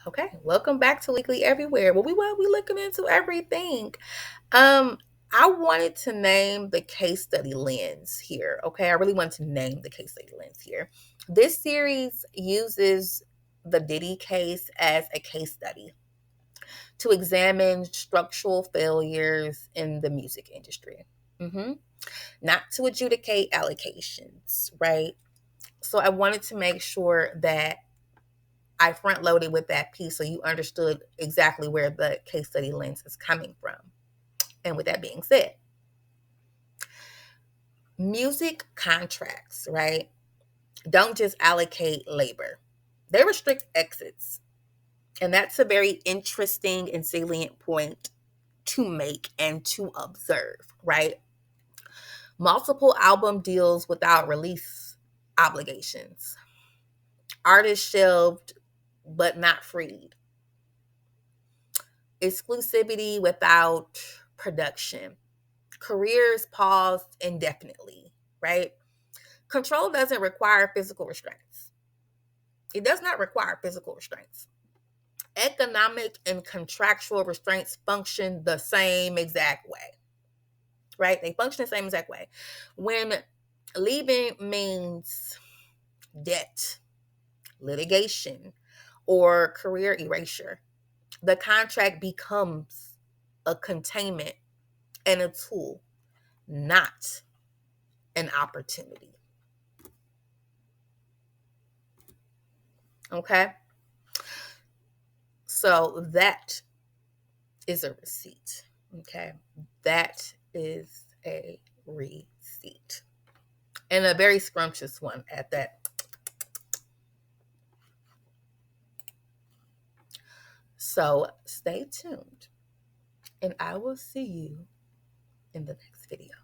Okay, welcome back to Weekly Everywhere. We looking into everything. Um, I wanted to name the case study lens here. Okay, I really wanted to name the case study lens here. This series uses the Diddy case as a case study to examine structural failures in the music industry. hmm Not to adjudicate allocations, right? So I wanted to make sure that I front loaded with that piece so you understood exactly where the case study lens is coming from. And with that being said, music contracts, right, don't just allocate labor, they restrict exits. And that's a very interesting and salient point to make and to observe, right? Multiple album deals without release obligations, artists shelved but not freed, exclusivity without production, careers paused indefinitely, right? Control doesn't require physical restraints. It does not require physical restraints. Economic and contractual restraints function the same exact way, right? They function the same exact way. When leaving means debt, litigation, or career erasure, the contract becomes a containment and a tool, not an opportunity. Okay? So that is a receipt. Okay? That is a receipt. And a very scrumptious one at that. So stay tuned, and I will see you in the next video.